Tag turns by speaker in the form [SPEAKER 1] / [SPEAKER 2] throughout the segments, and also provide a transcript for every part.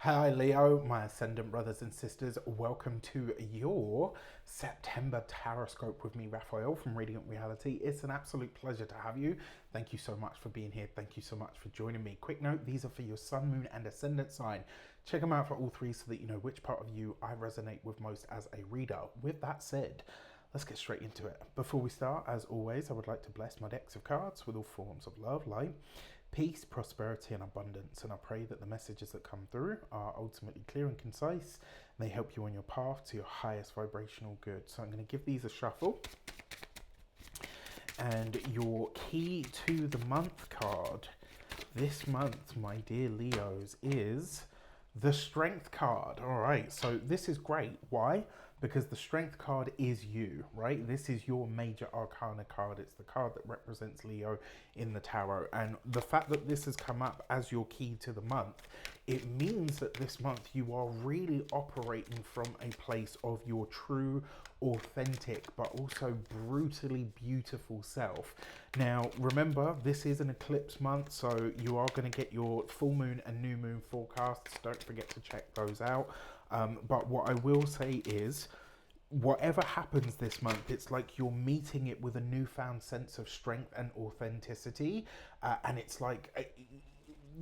[SPEAKER 1] Hi Leo, my ascendant brothers and sisters. Welcome to your September Taroscope with me, Raphael from Reydiant Reality. It's an absolute pleasure to have you. Thank you so much for being here. Thank you so much for joining me. Quick note, these are for your sun, moon and ascendant sign. Check them out for all three so that you know which part of you I resonate with most as a reader. With that said, let's get straight into it. Before we start, as always, I would like to bless my decks of cards with all forms of love, light, peace, prosperity, and abundance. And I pray that the messages that come through are ultimately clear and concise. And they help you on your path to your highest vibrational good. So I'm going to give these a shuffle. And your key to the month card this month, my dear Leos, is the Strength card. All right, so this is great. Why? Because the Strength card is you, right? This is your major arcana card. It's the card that represents Leo in the tarot. And the fact that this has come up as your key to the month, it means that this month you are really operating from a place of your true, authentic, but also brutally beautiful self. Now, remember, this is an eclipse month, so you are going to get your full moon and new moon forecasts. Don't forget to check those out. But what I will say is, whatever happens this month, it's like you're meeting it with a newfound sense of strength and authenticity. And it's like,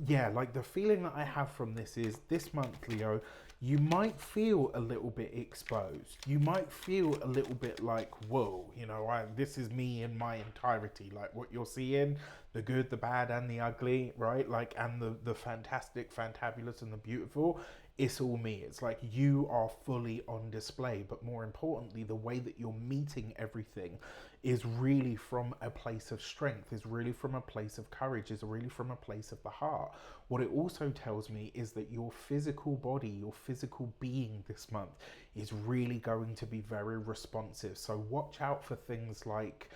[SPEAKER 1] yeah, like the feeling that I have from this is this month, Leo, you might feel a little bit exposed. You might feel a little bit like, whoa, you know, this is me in my entirety. Like what you're seeing, the good, the bad, and the ugly, right? Like, and the fantastic, fantabulous, and the beautiful. It's all me. It's like you are fully on display. But more importantly, the way that you're meeting everything is really from a place of strength, is really from a place of courage, is really from a place of the heart. What it also tells me is that your physical body, your physical being this month is really going to be very responsive. So watch out for things like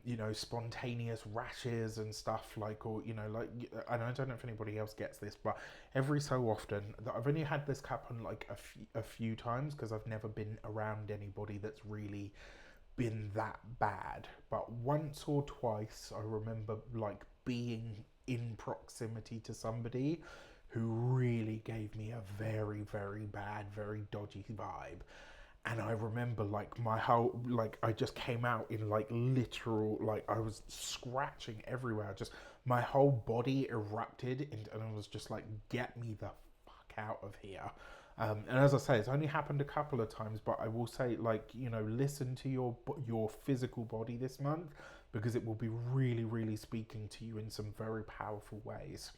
[SPEAKER 1] you know, spontaneous rashes and stuff, like, or, you know, like, and I don't know if anybody else gets this, but every so often, I've only had this happen like a few times because I've never been around anybody that's really been that bad, but once or twice I remember like being in proximity to somebody who really gave me a very, very bad, very dodgy vibe. And I remember like my whole, like I just came out in like literal, like I was scratching everywhere, just my whole body erupted and I was just like, get me the fuck out of here. And as I say, it's only happened a couple of times, but I will say, like, you know, listen to your physical body this month because it will be really, really speaking to you in some very powerful ways.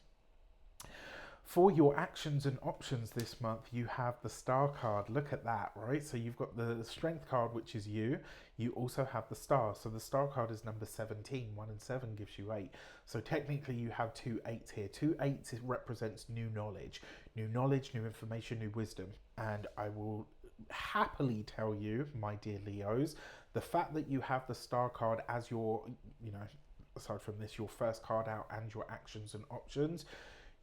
[SPEAKER 1] For your actions and options this month, you have the star card. Look at that, right? So you've got the strength card, which is you. You also have the star. So the star card is number 17. 1 and 7 gives you 8. So technically you have two eights here. Two eights represents new knowledge, new information, new wisdom. And I will happily tell you, my dear Leos, the fact that you have the star card as your, you know, aside from this, your first card out and your actions and options,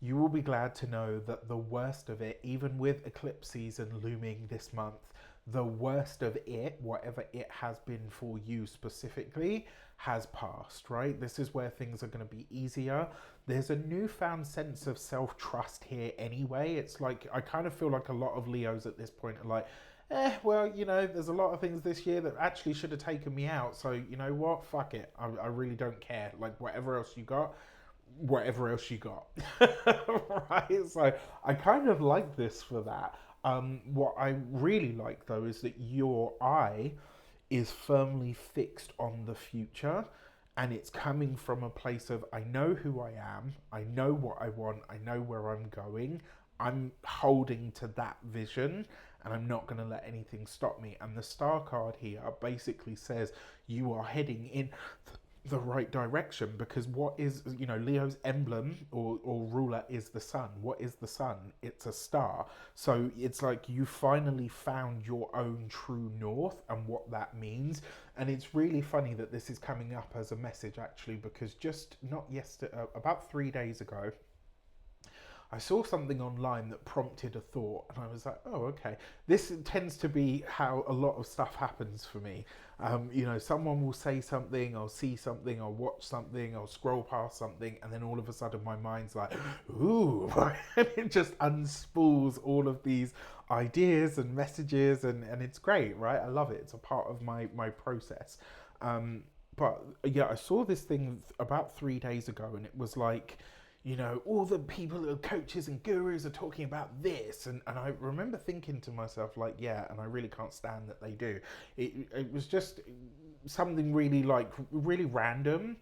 [SPEAKER 1] you will be glad to know that the worst of it, even with eclipse season looming this month, the worst of it, whatever it has been for you specifically, has passed, right? This is where things are going to be easier. There's a newfound sense of self-trust here anyway. It's like, I kind of feel like a lot of Leos at this point are like, well, you know, there's a lot of things this year that actually should have taken me out. So, you know what? Fuck it. I really don't care. Like, whatever else you got, right? So I kind of like this for that. What I really like though is that your eye is firmly fixed on the future and it's coming from a place of I know who I am, I know what I want, I know where I'm going, I'm holding to that vision and I'm not going to let anything stop me. And the star card here basically says you are heading in the right direction because what is, you know, Leo's emblem or ruler is the sun. What is the sun? It's a star. So it's like you finally found your own true north and what that means. And it's really funny that this is coming up as a message actually because just not yesterday, about 3 days ago, I saw something online that prompted a thought, and I was like, oh, okay. This tends to be how a lot of stuff happens for me. You know, someone will say something, I'll see something, I'll watch something, I'll scroll past something, and then all of a sudden my mind's like, ooh, and it just unspools all of these ideas and messages, and it's great, right? I love it. It's a part of my process. But yeah, I saw this thing about 3 days ago, and it was like, you know, all the people, coaches and gurus are talking about this. And I remember thinking to myself, like, yeah, and I really can't stand that they do. It was just something really, like, really random.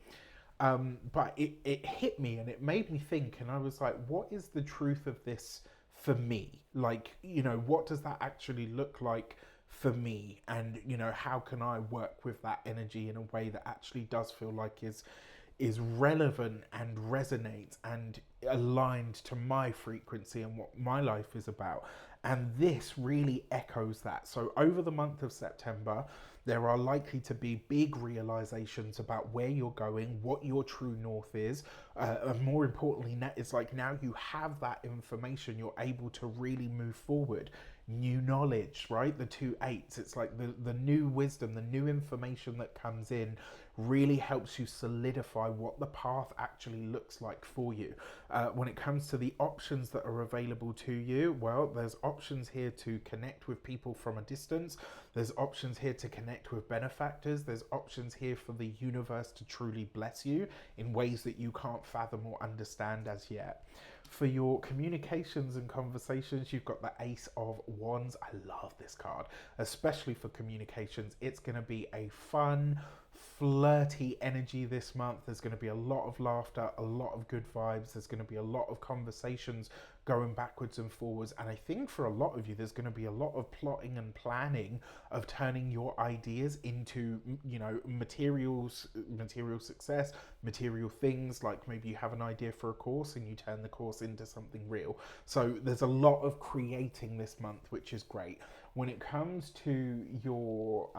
[SPEAKER 1] But it hit me and it made me think. And I was like, what is the truth of this for me? Like, you know, what does that actually look like for me? And, you know, how can I work with that energy in a way that actually does feel like is relevant and resonates and aligned to my frequency and what my life is about. And this really echoes that. So over the month of September, there are likely to be big realizations about where you're going, what your true north is. And more importantly, it's like now you have that information, you're able to really move forward. New knowledge, right? The 2 8s. It's like the new wisdom, the new information that comes in really helps you solidify what the path actually looks like for you. When it comes to the options that are available to you, well, there's options here to connect with people from a distance. There's options here to connect with benefactors. There's options here for the universe to truly bless you in ways that you can't fathom or understand as yet. For your communications and conversations, you've got the Ace of Wands. I love this card, especially for communications. It's going to be a fun, flirty energy this month. There's going to be a lot of laughter, a lot of good vibes. There's going to be a lot of conversations going backwards and forwards. And I think for a lot of you, there's going to be a lot of plotting and planning of turning your ideas into, you know, material success, material things. Like maybe you have an idea for a course and you turn the course into something real. So there's a lot of creating this month, which is great. When it comes to your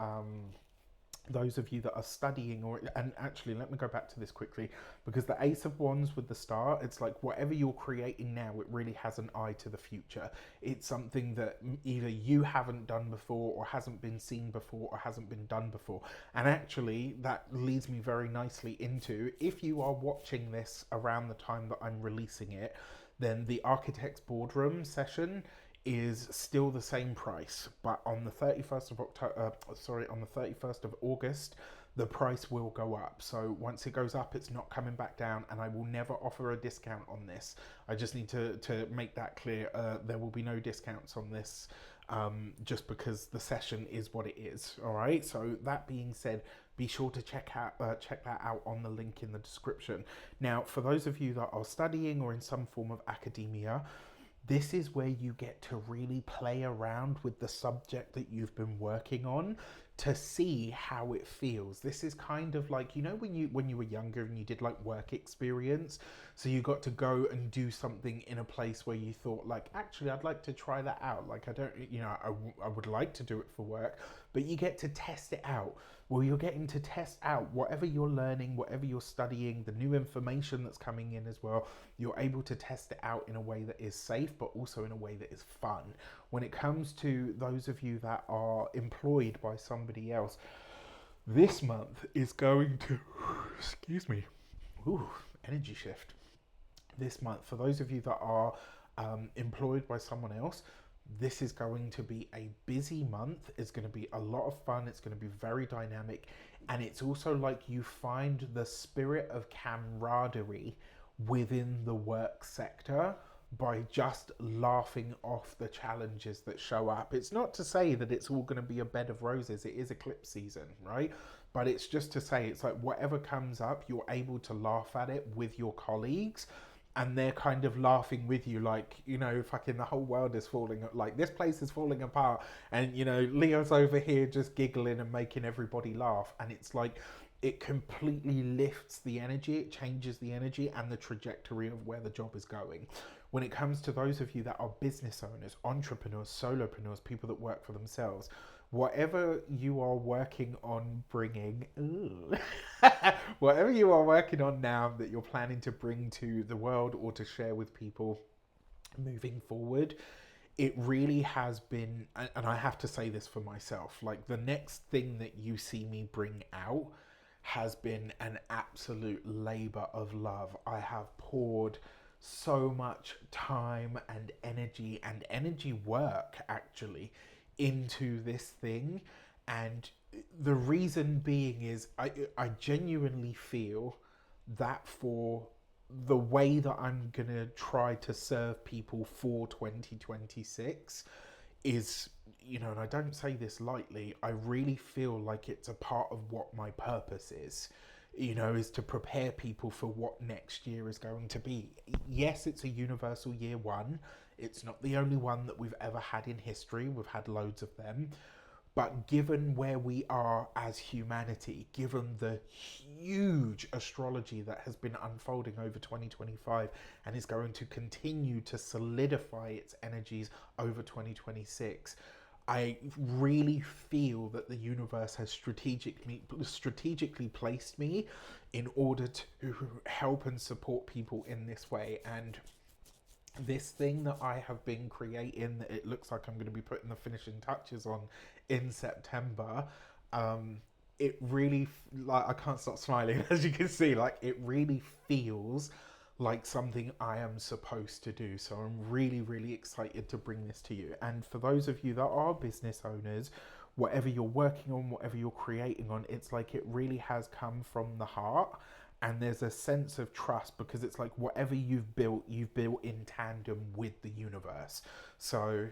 [SPEAKER 1] those of you that are studying, and actually let me go back to this quickly, because the Ace of Wands with the star, it's like whatever you're creating now, it really has an eye to the future. It's something that either you haven't done before, or hasn't been seen before, or hasn't been done before. And actually that leads me very nicely into, if you are watching this around the time that I'm releasing it, then the Architects Boardroom session is still the same price, but on the 31st of on the 31st of August, the price will go up. So once it goes up, it's not coming back down, and I will never offer a discount on this. I just need to make that clear. There will be no discounts on this, just because the session is what it is. All right. So that being said, be sure to check that out on the link in the description. Now, for those of you that are studying or in some form of academia, this is where you get to really play around with the subject that you've been working on to see how it feels. This is kind of like, you know, when you were younger and you did like work experience, so you got to go and do something in a place where you thought like, actually I'd like to try that out. Like I would like to do it for work, but you get to test it out. Well, you're getting to test out whatever you're learning, whatever you're studying, the new information that's coming in as well. You're able to test it out in a way that is safe, but also in a way that is fun. When it comes to those of you that are employed by somebody else, this month is going to, excuse me, energy shift. This month, for those of you that are employed by someone else, this is going to be a busy month. It's going to be a lot of fun. It's going to be very dynamic. And it's also like you find the spirit of camaraderie within the work sector by just laughing off the challenges that show up. It's not to say that it's all going to be a bed of roses. It is eclipse season, right? But it's just to say, it's like whatever comes up, you're able to laugh at it with your colleagues, and they're kind of laughing with you, like, you know, fucking the whole world is falling, like this place is falling apart, and, you know, Leo's over here just giggling and making everybody laugh. And it's like, it completely lifts the energy, it changes the energy and the trajectory of where the job is going. When it comes to those of you that are business owners, entrepreneurs, solopreneurs, people that work for themselves, whatever you are working on bringing, whatever you are working on now that you're planning to bring to the world or to share with people, moving forward. It really has been, and I have to say this for myself, like the next thing that you see me bring out has been an absolute labor of love. I have poured so much time and energy work actually into this thing. And the reason being is I genuinely feel that for the way that I'm gonna try to serve people for 2026 is, you know, and I don't say this lightly, I really feel like it's a part of what my purpose is, you know, is to prepare people for what next year is going to be. Yes, it's a universal year one. It's not the only one that we've ever had in history. We've had loads of them. But given where we are as humanity, given the huge astrology that has been unfolding over 2025 and is going to continue to solidify its energies over 2026, I really feel that the universe has strategically placed me in order to help and support people in this way. And this thing that I have been creating, that it looks like I'm going to be putting the finishing touches on in September, it really, like, I can't stop smiling as you can see, like it really feels like something I am supposed to do. So I'm really, really excited to bring this to you. And for those of you that are business owners, whatever you're working on, whatever you're creating on, it's like it really has come from the heart. And there's a sense of trust because it's like whatever you've built in tandem with the universe. So,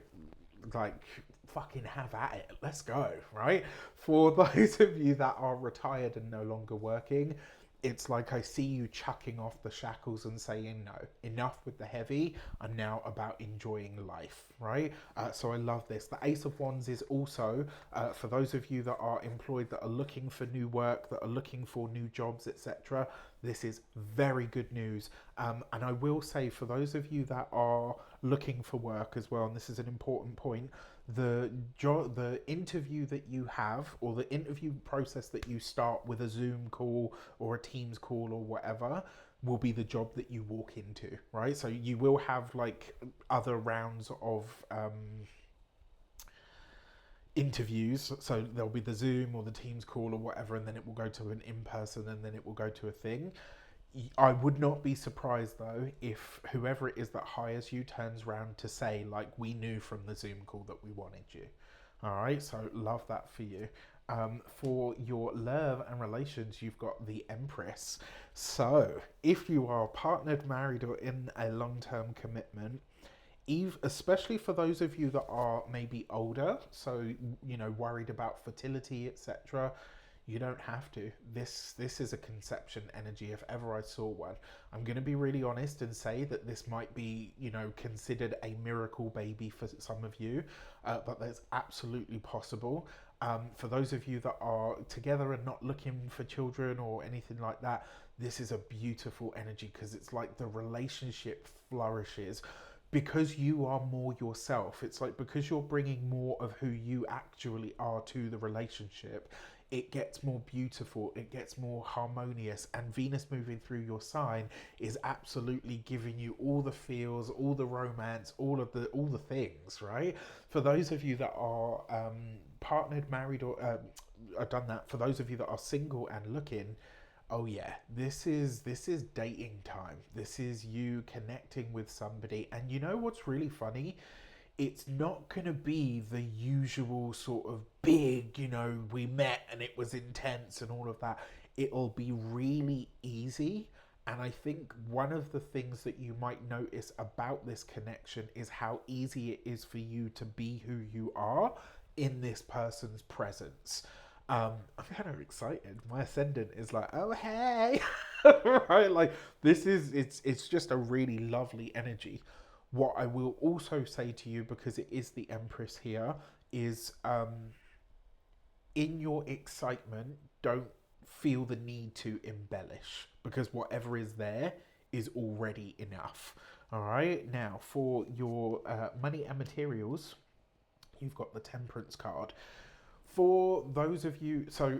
[SPEAKER 1] like, fucking have at it. Let's go, right? For those of you that are retired and no longer working, it's like I see you chucking off the shackles and saying, no, enough with the heavy. I'm now about enjoying life, right? So I love this. The Ace of Wands is also, for those of you that are employed, that are looking for new work, that are looking for new jobs, etc. This is very good news. And I will say, for those of you that are looking for work as well, and this is an important point, the interview that you have, or the interview process that you start with a Zoom call or a Teams call or whatever, will be the job that you walk into, right? So you will have like other rounds of interviews. So there'll be the Zoom or the Teams call or whatever, and then it will go to an in-person, and then it will go to a thing. I would not be surprised though if whoever it is that hires you turns around to say, like, we knew from the Zoom call that we wanted you. All right, so love that for you. For your love and relations, you've got the Empress. So if you are partnered, married, or in a long-term commitment, especially for those of you that are maybe older, so, you know, worried about fertility, etc., you don't have to. This is a conception energy if ever I saw one. I'm going to be really honest and say that this might be, you know, considered a miracle baby for some of you, but that's absolutely possible. For those of you that are together and not looking for children or anything like that, this is a beautiful energy because it's like the relationship flourishes because you are more yourself. It's like because you're bringing more of who you actually are to the relationship, it gets more beautiful, it gets more harmonious, and Venus moving through your sign is absolutely giving you all the feels, all the romance, all the things, right? For those of you that are partnered, married, or I've done that. For those of you that are single and looking, oh yeah, this is dating time. This is you connecting with somebody. And you know what's really funny? It's not going to be the usual sort of big, you know, we met and it was intense and all of that. It'll be really easy. And I think one of the things that you might notice about this connection is how easy it is for you to be who you are in this person's presence. I'm kind of excited. My ascendant is like, oh hey, right? Like this is it's just a really lovely energy. What I will also say to you, because it is the Empress here, is in your excitement, don't feel the need to embellish, because whatever is there is already enough. All right. Now, for your money and materials, you've got the Temperance card. For those of you, so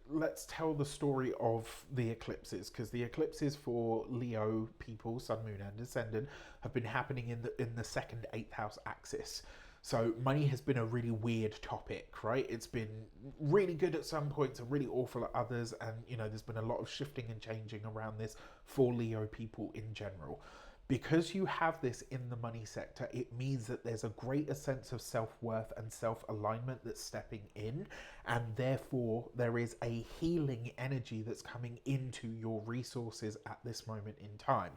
[SPEAKER 1] let's tell the story of the eclipses, because the eclipses for Leo people, Sun, Moon, and Ascendant, have been happening in the second eighth house axis. So money has been a really weird topic, right? It's been really good at some points and really awful at others, and there's been a lot of shifting and changing around this for Leo people in general. Because you have this in the money sector, it means that there's a greater sense of self-worth and self-alignment that's stepping in, and therefore there is a healing energy that's coming into your resources at this moment in time.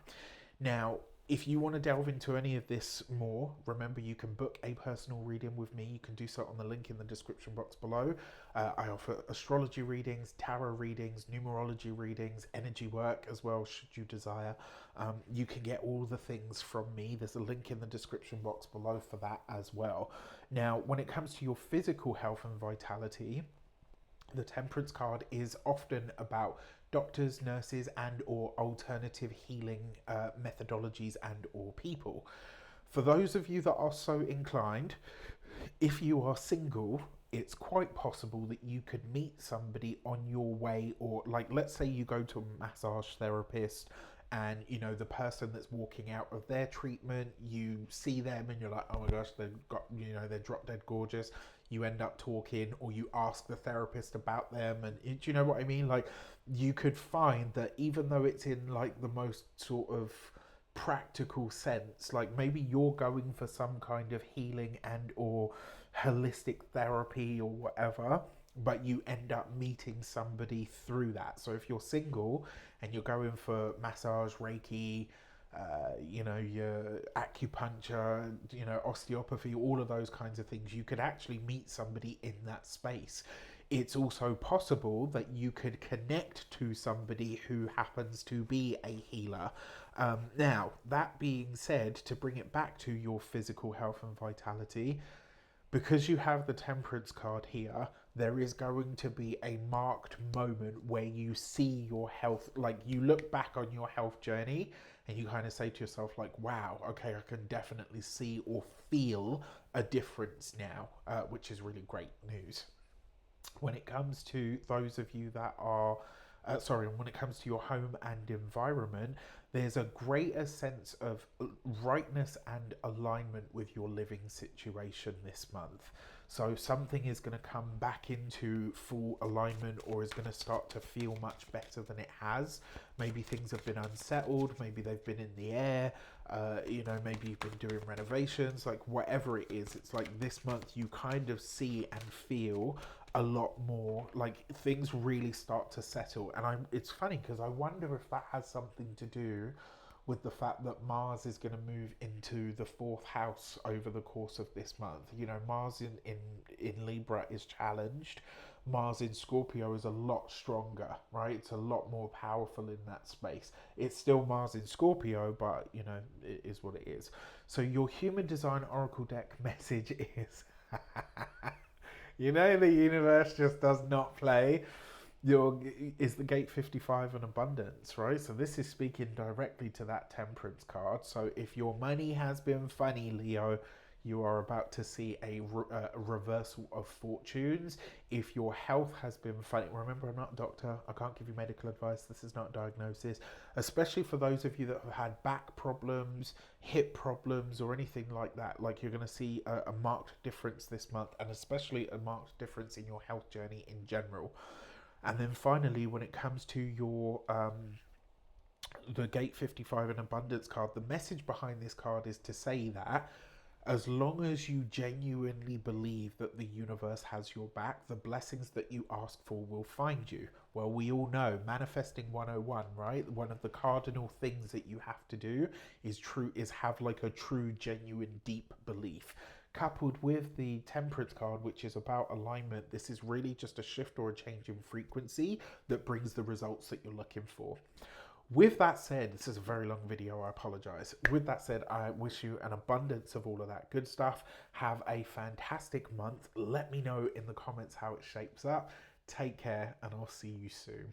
[SPEAKER 1] Now, if you want to delve into any of this more, remember you can book a personal reading with me. You can do so on the link in the description box below. I offer astrology readings, tarot readings, numerology readings, energy work as well, should you desire. You can get all the things from me. There's a link in the description box below for that as well. Now, when it comes to your physical health and vitality, the Temperance card is often about doctors, nurses, and or alternative healing methodologies and or people. For those of you that are so inclined, if you are single, it's quite possible that you could meet somebody on your way, or like, let's say you go to a massage therapist and the person that's walking out of their treatment, you see them and you're like, oh my gosh, they've got, they're drop dead gorgeous. You end up talking, or you ask the therapist about them, and do you know what I mean? Like, you could find that even though it's in like the most sort of practical sense, like maybe you're going for some kind of healing and or holistic therapy or whatever, but you end up meeting somebody through that. So if you're single and you're going for massage, Reiki, your acupuncture, osteopathy, all of those kinds of things, you could actually meet somebody in that space. It's also possible that you could connect to somebody who happens to be a healer. Now, that being said, to bring it back to your physical health and vitality, because you have the Temperance card here, there is going to be a marked moment where you see your health, like you look back on your health journey and you kind of say to yourself like, wow, okay, I can definitely see or feel a difference now, which is really great news. When it comes to those of you that are, when it comes to your home and environment, there's a greater sense of rightness and alignment with your living situation this month. So something is going to come back into full alignment, or is going to start to feel much better than it has. Maybe things have been unsettled, maybe they've been in the air, maybe you've been doing renovations, like whatever it is, it's like this month you kind of see and feel a lot more, like things really start to settle. And it's funny because I wonder if that has something to do with the fact that Mars is going to move into the 4th house over the course of this month. Mars in Libra is challenged. Mars in Scorpio is a lot stronger, right? It's a lot more powerful in that space. It's still Mars in Scorpio, but it is what it is. So your Human Design Oracle deck message is the universe just does not play. Is the gate 55 an abundance, right? So this is speaking directly to that Temperance card. So if your money has been funny, Leo, you are about to see a reversal of fortunes. If your health has been funny, remember, I'm not a doctor. I can't give you medical advice. This is not a diagnosis. Especially for those of you that have had back problems, hip problems, or anything like that. Like, you're going to see a marked difference this month, and especially a marked difference in your health journey in general. And then finally, when it comes to your the Gate 55 and Abundance card, the message behind this card is to say that as long as you genuinely believe that the universe has your back, the blessings that you ask for will find you. Well, we all know, manifesting 101, right? One of the cardinal things that you have to do is have like a true, genuine, deep belief. Coupled with the Temperance card, which is about alignment, this is really just a shift or a change in frequency that brings the results that you're looking for. With that said, this is a very long video, I apologize. With that said, I wish you an abundance of all of that good stuff. Have a fantastic month. Let me know in the comments how it shapes up. Take care, and I'll see you soon.